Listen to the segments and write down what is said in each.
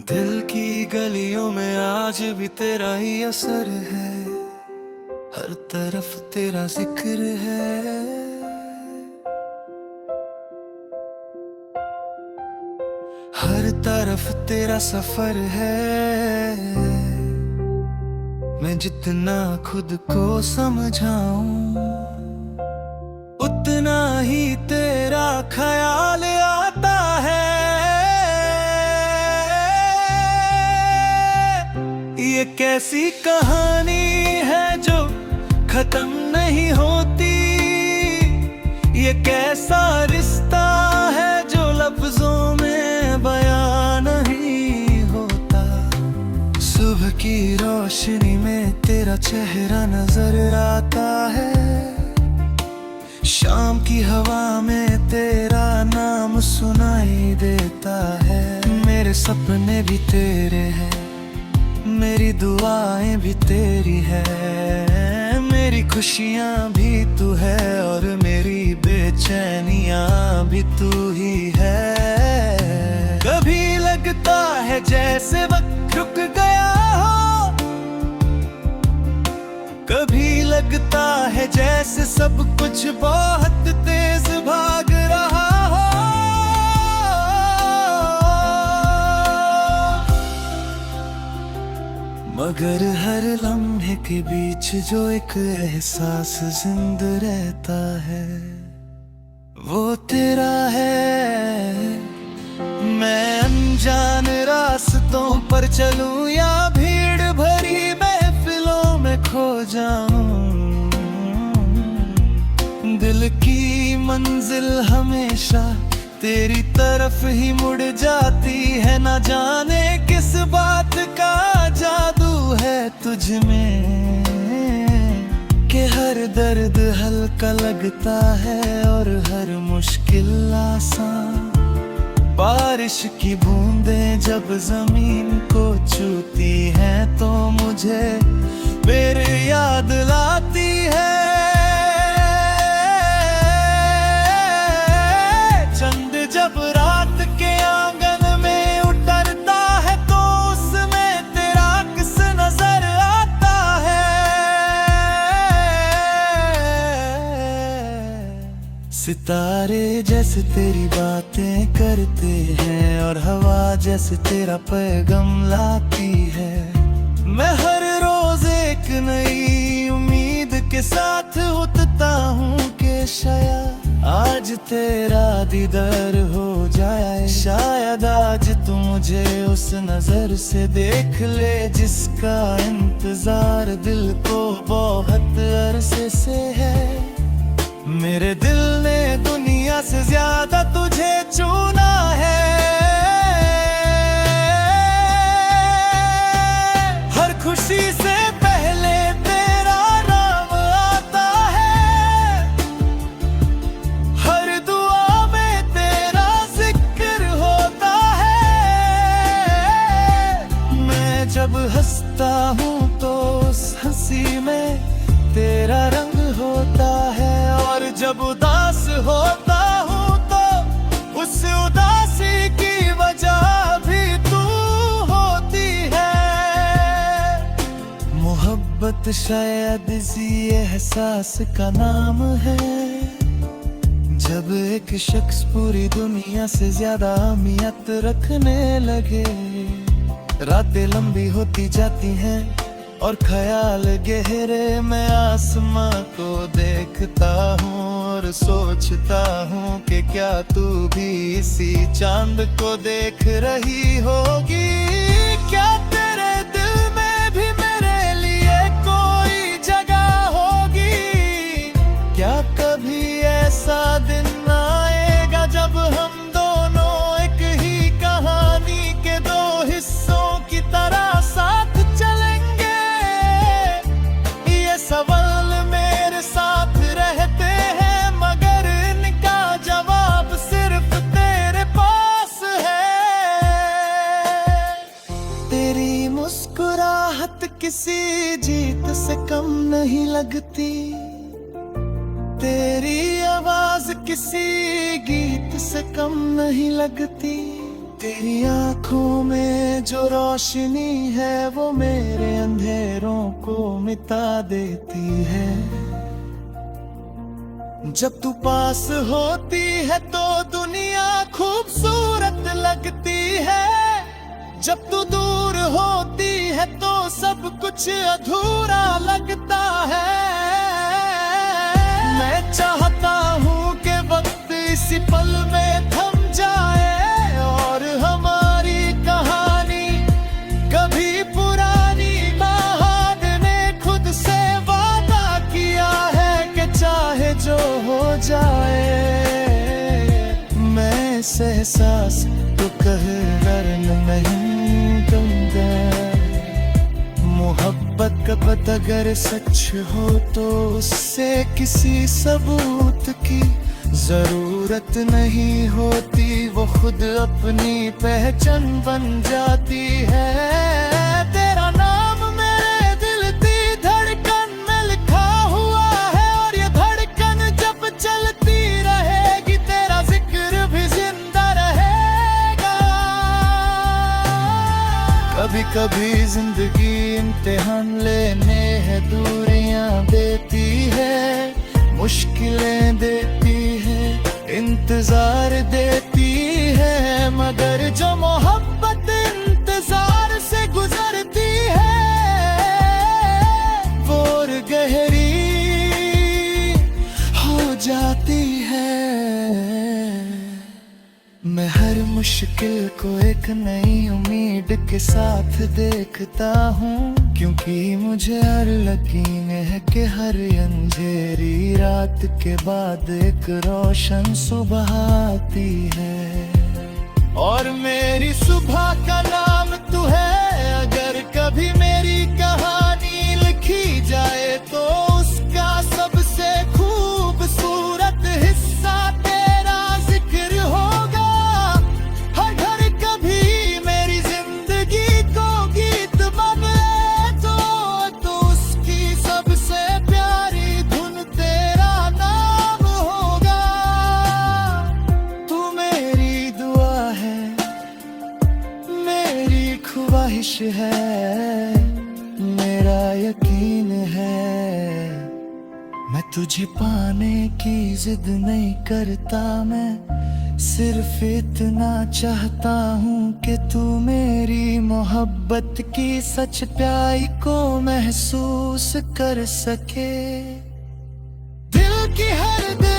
दिल की गलियों में आज भी तेरा ही असर है, हर तरफ तेरा जिक्र है। हर तरफ तेरा सफर है। मैं जितना खुद को समझाऊं उतना ही तेरा ख्याल आता है। ये कैसी कहानी है जो खत्म नहीं होती, ये कैसा रिश्ता है जो लफ्जों में बयां नहीं होता। सुबह की रोशनी में तेरा चेहरा नजर आता है, शाम की हवा में तेरा नाम सुनाई देता है। मेरे सपने भी तेरे हैं, मेरी दुआएं भी तेरी है, मेरी खुशियां भी तू है और मेरी बेचैनियां भी तू ही है। कभी लगता है जैसे वक्त रुक गया हो, कभी लगता है जैसे सब कुछ बहुत तेज भाग रहा हो। मगर हर लम्हे के बीच जो एक एहसास जिंदा रहता है वो तेरा है। मैं अनजान रास्तों पर चलूं या भीड़ भरी महफिलों में खो जाऊं, दिल की मंजिल हमेशा तेरी तरफ ही मुड़ जाती है। ना जाने किस बात का जादू है तुझ में कि हर दर्द हल्का लगता है और हर मुश्किल आसान। बारिश की बूंदें जब जमीन को छूती हैं तो मुझे मेरी याद लाती है। चंद जब रात के आंगन में उतरता है तो उसमें तेरा अक्स नजर आता है। सितारे जैसे तेरी बातें करते हैं और हवा जैसे तेरा पैगाम लाती है। मैं हर रोज एक नई उम्मीद के साथ उठता हूँ कि शायद आज तेरा दीदार हो जाए। शायद आज तू मुझे उस नजर से देख ले जिसका इंतजार दिल को बहुत अरसे से है। मेरे दिल ने दुनिया से ज्यादा तुझे चुना है। हर खुशी से पहले तेरा नाम आता है, हर दुआ में तेरा जिक्र होता है। मैं जब हंसता हूँ तो उस हंसी में तेरा रंग होता है और जब उदास होता हूँ तो उस उदासी की वजह भी तू होती है। मोहब्बत शायद इसी एहसास का नाम है, जब एक शख्स पूरी दुनिया से ज्यादा अहमियत रखने लगे। रातें लंबी होती जाती हैं और ख्याल गहरे में आसमां को देखता हूँ और सोचता हूँ कि क्या तू भी इसी चांद को देख रही होगी। क्या तेरे दिल में भी मेरे लिए कोई जगह होगी? क्या कभी ऐसा दिन आएगा जब हम दोनों एक ही कहानी के दो हिस्सों की तरह साथ चलेंगे? ये सवाल मेरे साथ रहते हैं मगर इनका जवाब सिर्फ तेरे पास है। तेरी मुस्कुराहट किसी जीत से कम नहीं लगती, तेरी आवाज किसी गीत से कम नहीं लगती। तेरी आंखों में जो रोशनी है वो मेरे अंधेरों को मिटा देती है। जब तू पास होती है तो दुनिया खूबसूरत लगती है, जब तू दूर होती है तो सब कुछ अधूरा लगता है। मैं चाहता हूँ कि वक्त इसी पल में थम जाए और हमारी कहानी कभी पुरानी बात ने खुद से वादा किया है कि चाहे जो हो जाए। मैं इस एहसास तो कह नहीं मोहब्बत का पता अगर सच हो तो उससे किसी सबूत की जरूरत नहीं होती, वो खुद अपनी पहचान बन जाती है। तेरा नाम मेरे दिल की धड़कन में लिखा हुआ है और ये धड़कन जब चलती रहेगी तेरा जिक्र भी जिंदा रहेगा। कभी कभी जिंदगी इम्तिहान लेने है, दूरियां देती है, मुश्किलें देती है, इंतजार देती है, मगर जो मोहब्बत इंतजार से गुजरती है वो और गहरी हो जाती है। मैं हर मुश्किल को एक नई उम्मीद के साथ देखता हूँ, क्योंकि मुझे हर यकीन है कि हर अंधेरी रात के बाद एक रोशन सुबह आती है। और मेरी सुबह का नाम तू है। अगर कभी मेरी कहानी लिखी जाए तो उसका सबसे खूबसूरत हिस्सा तेरा जिक्र होगा। हर घर कभी मेरी जिंदगी को गीत बने तो उसकी सबसे प्यारी धुन तेरा नाम होगा। तू मेरी दुआ है, मेरी ख्वाहिश है, मेरा यकीन है। मैं तुझे पाने की जिद नहीं करता, मैं सिर्फ इतना चाहता हूँ कि तू मेरी मोहब्बत की सच्चाई को महसूस कर सके। दिल की हर दिल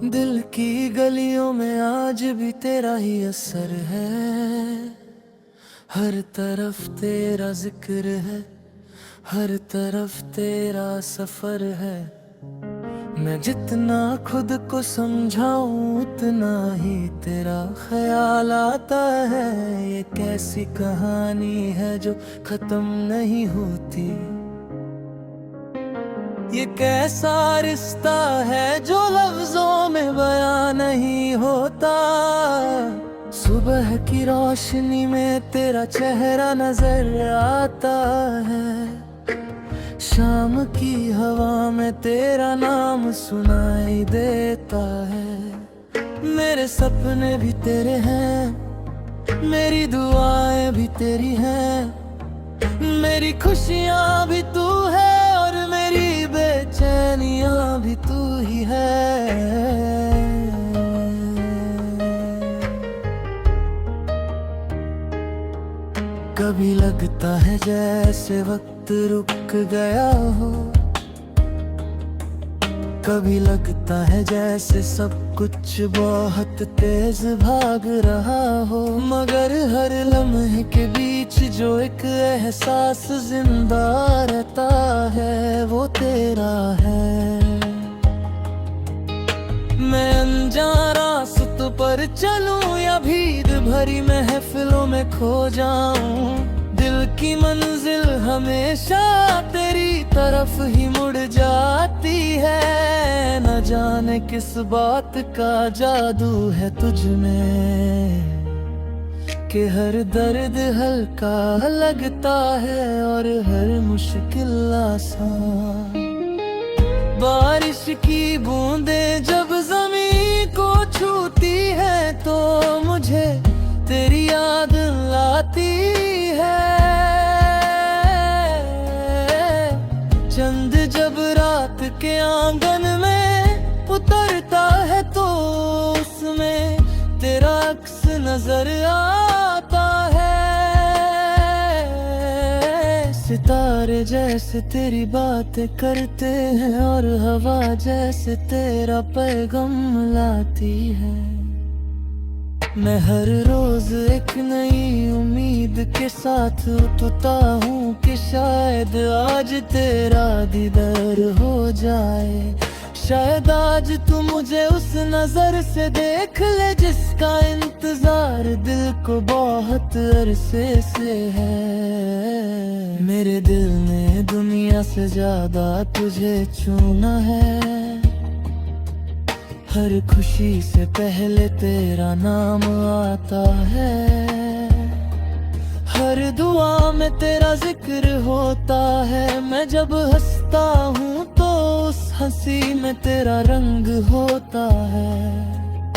दिल की गलियों में आज भी तेरा ही असर है। हर तरफ तेरा जिक्र है, हर तरफ तेरा सफर है। मैं जितना खुद को समझाऊं उतना ही तेरा ख्याल आता है। ये कैसी कहानी है जो खत्म नहीं होती, ये कैसा रिश्ता है जो लफ्जों में बयां नहीं होता। सुबह की रोशनी में तेरा चेहरा नजर आता है, शाम की हवा में तेरा नाम सुनाई देता है। मेरे सपने भी तेरे हैं, मेरी दुआएं भी तेरी हैं, मेरी खुशियां भी तू है और मेरी बेचैनियां भी तू ही है। कभी लगता है जैसे वक्त रुक गया हो, कभी लगता है जैसे सब कुछ बहुत तेज भाग रहा हो, मगर हर लम्हे के बीच जो एक एहसास जिंदा रहता है वो तेरा है। मैं अनजान रास्तों पर चलूं या भीड़ भरी महफिलों में खो जाऊं, दिल की मंजिल हमेशा तेरी तरफ ही मुड़ जाती है। न जाने किस बात का जादू है तुझ में, कि हर दर्द हल्का लगता है और हर मुश्किल आसान। बारिश की बूंदें जब जमीन को छूती है तो मुझे तेरी याद आती है। चंद जब रात के आंगन में उतरता है तो उसमें तेरा अक्स नजर आता है। सितारे जैसे तेरी बातें करते हैं और हवा जैसे तेरा पैगाम लाती है। मैं हर रोज एक नई उम्मीद के साथ उठता हूँ कि शायद आज तेरा दीदार हो जाए। शायद आज तू मुझे उस नजर से देख ले जिसका इंतजार दिल को बहुत अरसे से है। मेरे दिल ने दुनिया से ज्यादा तुझे चुना है। हर खुशी से पहले तेरा नाम आता है। हर दुआ में तेरा जिक्र होता है। मैं जब हंसता हूँ तो उस हंसी में तेरा रंग होता है।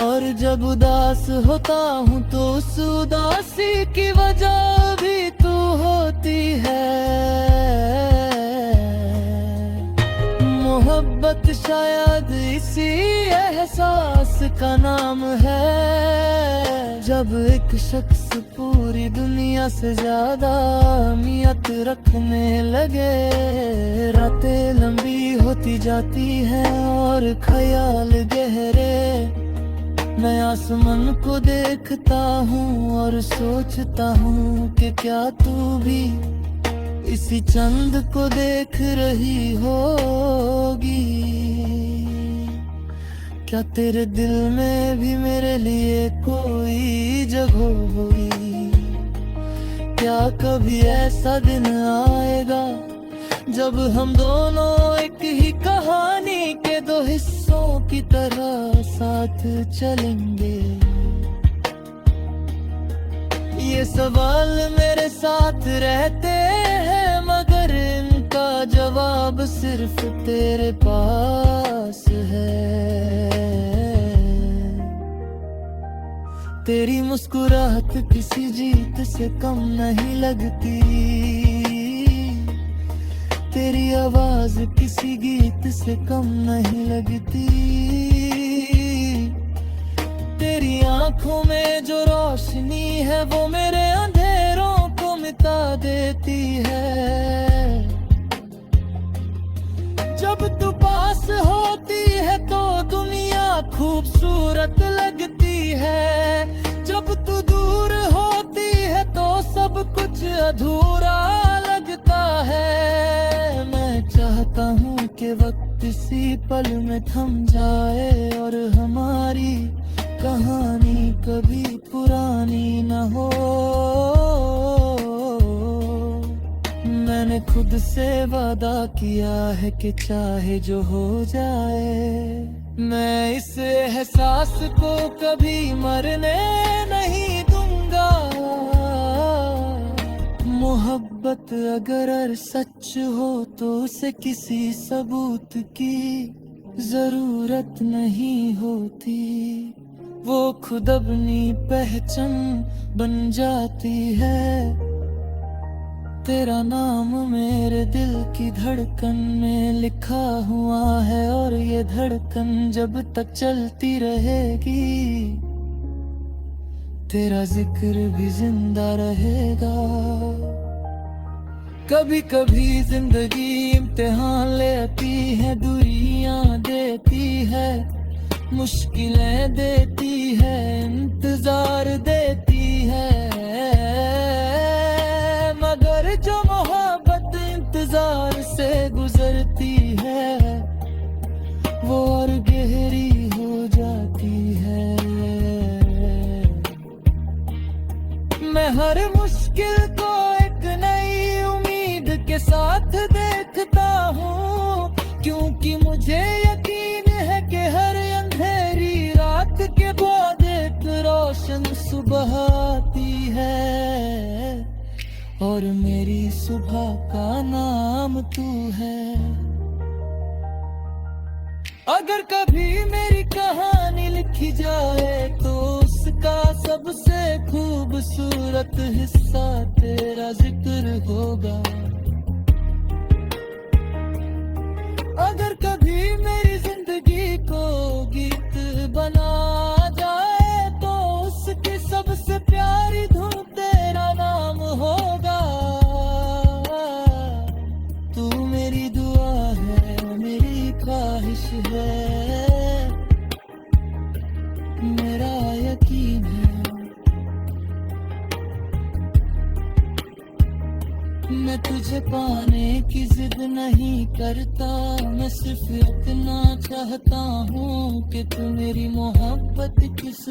और जब उदास होता हूँ तो उस उदासी की वजह भी तू होती है। मोहब्बत शायद इसी एहसास का नाम है। जब एक शख्स पूरी दुनिया से ज्यादा अहमियत रखने लगे। रातें लंबी होती जाती हैं और ख्याल गहरे। मैं आसमान को देखता हूँ और सोचता हूँ कि क्या तू भी इसी चंद को देख रही होगी। क्या तेरे दिल में भी मेरे लिए कोई जगह होगी। क्या कभी ऐसा दिन आएगा जब हम दोनों एक ही कहानी के दो हिस्सों की तरह साथ चलेंगे। ये सवाल मेरे साथ रहते हैं मगर इनका जवाब सिर्फ तेरे पास है। तेरी मुस्कुराहट किसी जीत से कम नहीं लगती। तेरी आवाज किसी गीत से कम नहीं लगती। तेरी आंखों में जो रोशनी है वो मेरे अंधेरों को मिटा देती है। जब तू पास होती है तो दुनिया खूबसूरत लगती है। जब तू दूर होती है तो सब कुछ अधूरा लगता है। मैं चाहता हूँ कि वक्त इसी पल में थम जाए और हमारी कहानी कभी पुरानी न हो। मैंने खुद से वादा किया है कि चाहे जो हो जाए मैं इस एहसास को कभी मरने नहीं दूंगा। मोहब्बत अगर सच हो तो उसे किसी सबूत की जरूरत नहीं होती। वो खुद अपनी पहचान बन जाती है। तेरा नाम मेरे दिल की धड़कन में लिखा हुआ है और ये धड़कन जब तक चलती रहेगी तेरा जिक्र भी जिंदा रहेगा। कभी कभी जिंदगी इम्तिहान लेती है, दूरियां देती है, मुश्किलें देती है, इंतजार देती है। मगर जो मोहब्बत इंतजार से गुजरती है वो और गहरी हो जाती है। मैं हर मुश्किल को एक नई उम्मीद के साथ देखता हूँ, क्योंकि मुझे यकीन है कि हर अंधेरी रात के बाद एक रोशन रोशन सुबह आती है और मेरी सुबह का नाम तू है। अगर कभी मेरी कहानी लिखी जाए तो उसका सबसे खूबसूरत हिस्सा तेरा जिक्र होगा। अगर कभी मेरी जिंदगी को गीत बना जाए तो उसकी सबसे प्यारी धुन तेरा नाम होगा। तू मेरी दुआ है, मेरी ख्वाहिश है, मेरा यकीन है। मैं तुझे पाने की जिद नहीं करता, मैं सिर्फ इतना चाहता हूँ कि तू मेरी मोहब्बत किस